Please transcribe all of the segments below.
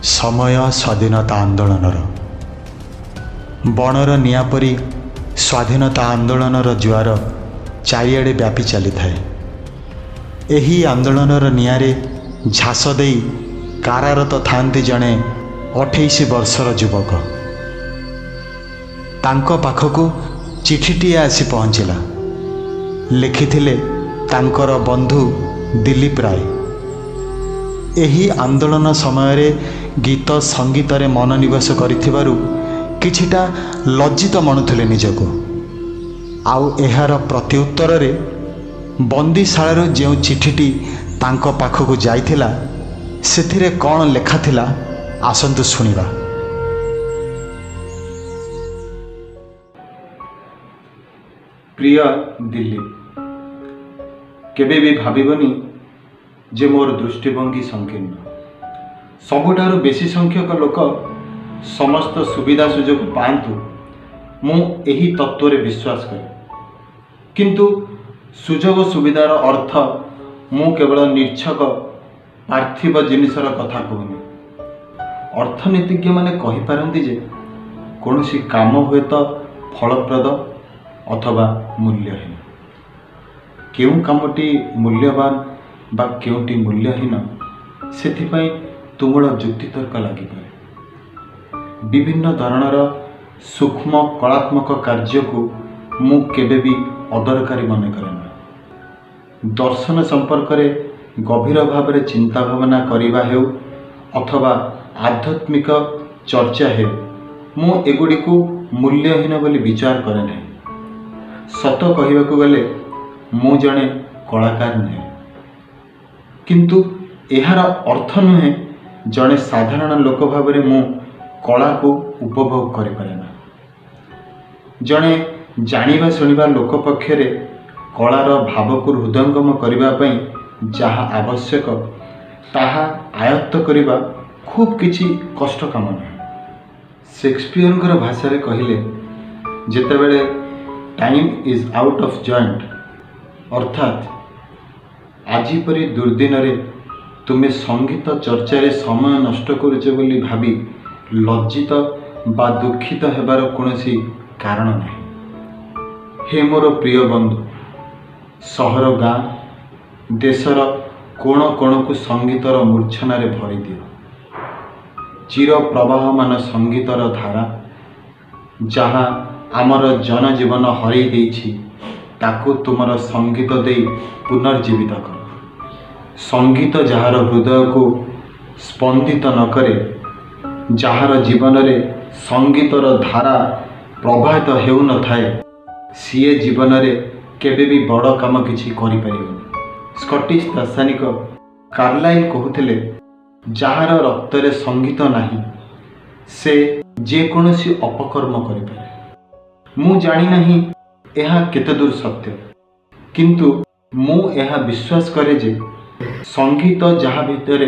समय स्वाधीनता आंदोलनर बणर निआं परी स्वाधीनता आंदोलनर जुआर चारिआडे व्यापी चली थाए। एही आंदोलनर निआरे झास देई कारारत थांती जणे 28 वर्षर युवक। तांको पाखकु चिठीटीए आसी पहुँचला। लिखिथिले तांकर बंधु दिलीप राय। एही आंदोलन समय गीत संगीत रे मनोनिवेश करिथिबारु किछिटा लज्जित मनुथिले निजको। आउ एहार प्रत्युत्तर रे बंदीशालारू जो चिठीटी तांको पाखकु जाइथिला सेथिरे कौन लेखा थिला आसंतु सुनिबा। प्रिय दिलीप, केबे भी भाबिबनी जे मोर दृष्टिभंगी संकीर्ण। सबुठारु बेसी संख्यक लोक समस्त सुविधा सुजोग पांतु मु एही तत्व रे विश्वास करे। किंतु सुजोग सुविधार अर्थ मु केवल निर्छक पार्थिव जिनिसर कथा कहूनी। अर्थनीतिज्ञ माने कहि पारंती जे कोनोसी काम हुए तो फलप्रद अथवा मूल्यहीन। केउ कामटी मूल्यवान बा केउटी मूल्यहीन सेथिपाई तुमुल जुक्तितर्क लगी पारे। विभिन्न धरणर सूक्ष्म कलात्मक कार्य को मु केबे भी अदरकारी मन करे ना। दर्शन संपर्क रे गभीर भाव में चिंता भावना करिबा हेउ अथवा आध्यात्मिक चर्चा हेउ मु एगुडी को मूल्यहीन बोली विचार करे ना। सत कहिबाकु गले मु जणे कलाकार नहीं, किंतु एहार अर्थ नुहे जड़े साधारण लोक भाव में मु कला को उपभोग करि पारे ना। जड़े जानिबा सुनिबा लोक पक्षरे कलार भाव को हृदयंगम करिबा पई जहा आवश्यक ताहा आयत्त करिबा खूब किछि कष्ट काम नहीं। शेक्सपियर भाषा रे कहिले जेतेबेले time is out of joint अर्थात आजी परी दुर्दिन रे तुमे संगीत चर्चा समय नष्ट करुच बोली भावी लज्जित बा दुखित हेबार कोनोसी कारण नहीं। हे मोर प्रिय बंधु, सहर गाँ देशर कोण कोण को संगीतर मूर्छना रे भरी दियो। चिर प्रवाहमान संगीतर धारा जहाँ आमर जनजीवन हरई देछि ताकू तुमर संगीत दे पुनर्जीवित कर। संगीत जहार हृदय को स्पंदित न करे, जहार जीवन रे संगीतर धारा प्रवाहित हेउ न थाए, सीए जीवन रे केबे भी बड़ काम किछि करि परिबनि। स्कॉटिश दार्शनिक कार्लाइल कहूथिले जहार रक्त रे संगीत नाही से जे कोनोसी अपकर्म करि पारे। मु जानि नाही एहा केते दूर सत्य, किंतु मु एहा विश्वास करे जे संगीत जहाँ भितर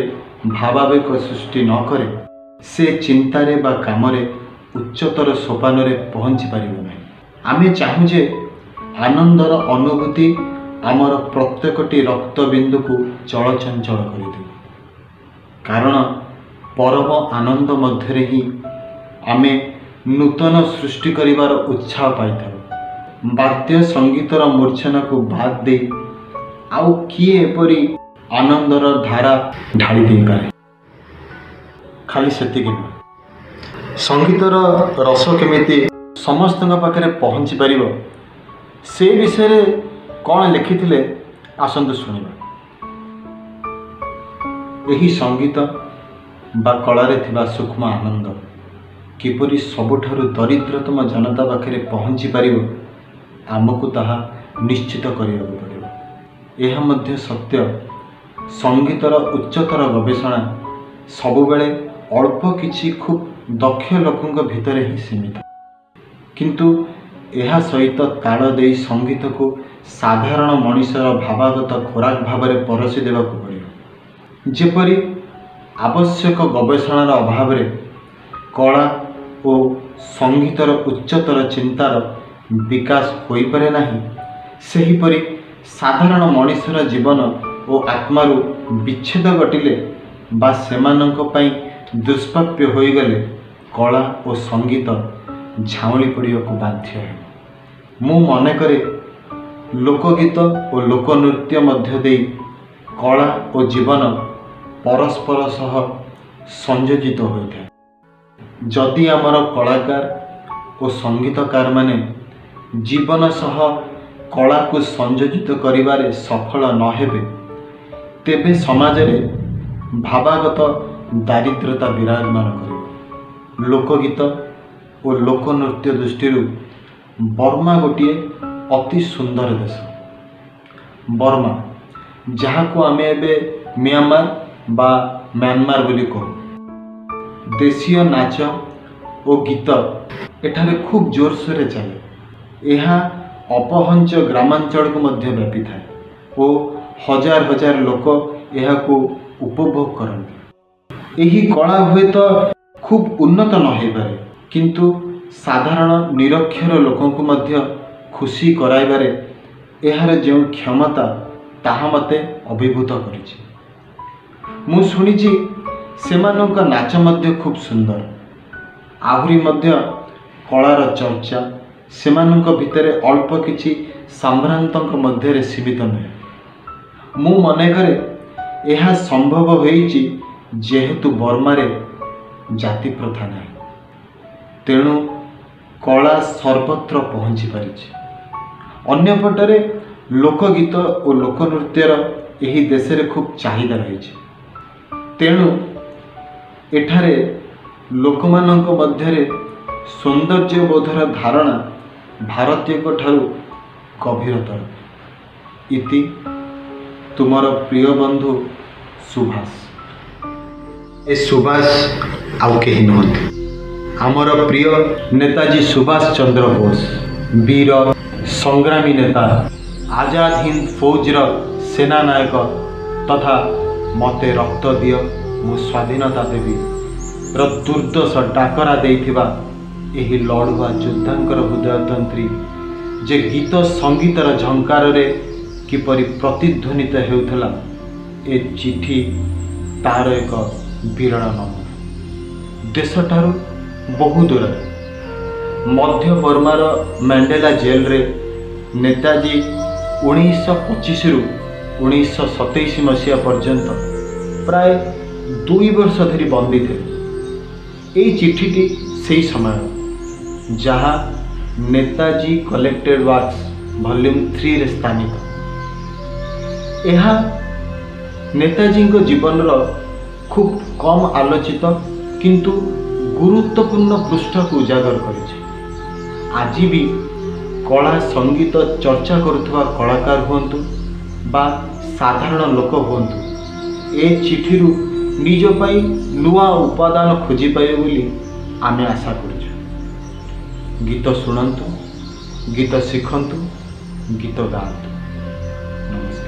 भावावेग सृष्टि न करे से चिंतारे बा कामरे उच्चतर सोपान रे पहुँची पारिबो नाही। आमे चाहू जे आनंदर अनुभूति आमर प्रत्येकटी रक्तबिंदु को चलचंचल कर दे। कारण परम आनंद मध्य ही आमे नूतन सृष्टि करिवार उत्साह पाइथाउ। वाद्य संगीतर मूर्छना को बाद दे आउ किए एपरी आनंदर धारा ढाली दे पारे। खाली सेतिक संगीतर रस केमिति समस्त पाखे पहुँची पारिबो से विषय कौन लिखिथिले आसंतु सुनिबा। एही संगीत बा कलारे थिबा सूक्ष्म आनंद किपरि सबुठारु दरिद्रतम जनता पाखे पहुँची पारिबो आमको ताहा निश्चित करिया पड़िबो। एहा मध्य सत्य संगीतर उच्चतर गवेषणा सबुबेले अल्प किछि खूब दक्ष लोकंक भितरे ही सीमित, किंतु एहा सहित ताल देई संगीत को साधारण मनुष्यर भावागत खोराक भाव में परसी देवाकू पड़िबो। जेपरि आवश्यक गवेषणार अभाव रे कला और संगीतर उच्चतर चिंतार विकास होई पारे नाही, सेहीपरि साधारण मनुष्यर जीवन और आत्मारू विच्छेद घटिले बा सेमानंक पई ଦୁଷ୍ପ୍ରାପ୍ୟ ହୋଇଗଲେ କଳା ଓ ସଙ୍ଗୀତ ଝାଉଁଳି ପଡ଼ିବାକୁ ବାଧ୍ୟ ହେବ। ମୁଁ ମନେ କରେ ଲୋକଗୀତ ଓ ଲୋକନୃତ୍ୟ ମଧ୍ୟ ଦେଇ କଳା ଓ ଜୀବନ ପରସ୍ପର ସହ ସଂଯୋଜିତ ହୋଇଥାଏ। ଯଦି ଆମର କଳାକାର ଓ ସଙ୍ଗୀତକାରମାନେ ଜୀବନ ସହ କଳାକୁ ସଂଯୋଜିତ କରିବାରେ ସଫଳ ନ ହେବେ, ତେବେ ସମାଜରେ ଭାବାଗତ ଦାରିଦ୍ର୍ୟତା ବିରାଜମାନ କରିବ। ଲୋକଗୀତ ଓ ଲୋକନୃତ୍ୟ ଦୃଷ୍ଟିରୁ ବର୍ମା ଗୋଟିଏ ଅତି ସୁନ୍ଦର ଦେଶ। ବର୍ମା, ଯାହାକୁ ଆମେ ଏବେ ମିଆଁମାର ବା म्यांमार ବୋଲି କହୁ। ଦେଶୀୟ ନାଚ ଓ ଗୀତ ଏଠାରେ ଖୁବ୍ ଜୋରସୋରରେ ଚାଲେ। ଏହା ଅପହଞ୍ଚ ଗ୍ରାମାଞ୍ଚଳକୁ ମଧ୍ୟ ବ୍ୟାପିଥାଏ ଓ ହଜାର ହଜାର ଲୋକ ଏହାକୁ ଉପଭୋଗ କରନ୍ତି। ଏହି କଳା ହୁଏତ ଖୁବ୍ ଉନ୍ନତ ନ ହୋଇପାରେ, କିନ୍ତୁ ସାଧାରଣ ନିରକ୍ଷର ଲୋକଙ୍କୁ ମଧ୍ୟ ଖୁସି କରାଇବାରେ ଏହାର ଯେଉଁ କ୍ଷମତା ତାହା ମୋତେ ଅଭିଭୂତ କରିଛି। ମୁଁ ଶୁଣିଛି ସେମାନଙ୍କ ନାଚ ମଧ୍ୟ ଖୁବ୍ ସୁନ୍ଦର। ଆହୁରି ମଧ୍ୟ କଳାର ଚର୍ଚ୍ଚା ସେମାନଙ୍କ ଭିତରେ ଅଳ୍ପ କିଛି ସାମ୍ଭ୍ରାନ୍ତଙ୍କ ମଧ୍ୟରେ ସୀମିତ ନୁହେଁ। ମୁଁ ମନେ କରେ ଏହା ସମ୍ଭବ ହୋଇଛି ଯେହେତୁ ବର୍ମାରେ ଜାତି ପ୍ରଥା ନାହିଁ, ତେଣୁ କଳା ସର୍ବତ୍ର ପହଞ୍ଚି ପାରିଛି। ଅନ୍ୟପଟରେ ଲୋକଗୀତ ଓ ଲୋକନୃତ୍ୟର ଏହି ଦେଶରେ ଖୁବ୍ ଚାହିଦା ରହିଛି। ତେଣୁ ଏଠାରେ ଲୋକମାନଙ୍କ ମଧ୍ୟରେ ସୌନ୍ଦର୍ଯ୍ୟବୋଧର ଧାରଣା ଭାରତୀୟଙ୍କ ଠାରୁ ଗଭୀରତର। ଇତି ତୁମର ପ୍ରିୟ ବନ୍ଧୁ ସୁଭାଷ। ଏ ସୁଭାଷ ଆଉ କେହି ନୁହନ୍ତି, ଆମର ପ୍ରିୟ ନେତାଜୀ ସୁଭାଷ ଚନ୍ଦ୍ର ବୋଷ, ବୀର ସଂଗ୍ରାମୀ ନେତା, ଆଜାଦ ହିନ୍ଦ ଫୌଜର ସେନାନାୟକ ତଥା ମୋତେ ରକ୍ତ ଦିଅ ମୁଁ ସ୍ୱାଧୀନତା ଦେବି ର ଦୁର୍ଦ୍ଦଶ ଡାକରା ଦେଇଥିବା ଏହି ଲଢ଼ୁଆ ଯୋଦ୍ଧାଙ୍କର ହୃଦୟତନ୍ତ୍ରୀ ଯେ ଗୀତ ସଙ୍ଗୀତର ଝଙ୍କାରରେ କିପରି ପ୍ରତିଧ୍ୱନିତ ହେଉଥିଲା, ଏ ଚିଠି ତାହାର ଏକ ବିରଳ ନମୁନା। ଦେଶଠାରୁ ବହୁ ଦୂରରେ ମଧ୍ୟ ବର୍ମାର ମ୍ୟାଣ୍ଡେଲା ଜେଲରେ ନେତାଜୀ 1925ରୁ 1927 ମସିହା ପର୍ଯ୍ୟନ୍ତ ପ୍ରାୟ 2 ବର୍ଷ ଧରି ବନ୍ଦୀ ଥିଲେ। ଏହି ଚିଠିଟି ସେହି ସମୟ ଯାହା ନେତାଜୀ କଲେକ୍ଟେଡ୍ ୱାର୍କସ୍ ଭଲ୍ୟୁମ୍ 3ରେ ସ୍ଥାନିତ। ଏହା ନେତାଜୀଙ୍କ ଜୀବନର ଖୁବ୍ କମ୍ ଆଲୋଚିତ କିନ୍ତୁ ଗୁରୁତ୍ୱପୂର୍ଣ୍ଣ ପୃଷ୍ଠକୁ ଉଜାଗର କରିଛି। ଆଜି ବି କଳା ସଙ୍ଗୀତ ଚର୍ଚ୍ଚା କରୁଥିବା କଳାକାର ହୁଅନ୍ତୁ ବା ସାଧାରଣ ଲୋକ ହୁଅନ୍ତୁ, ଏ ଚିଠିରୁ ନିଜ ପାଇଁ ନୂଆ ଉପାଦାନ ଖୋଜିପାରିବେ ବୋଲି ଆମେ ଆଶା କରୁଛୁ। ଗୀତ ଶୁଣନ୍ତୁ, ଗୀତ ଶିଖନ୍ତୁ, ଗୀତ ଗାଆନ୍ତୁ। ନମସ୍କାର।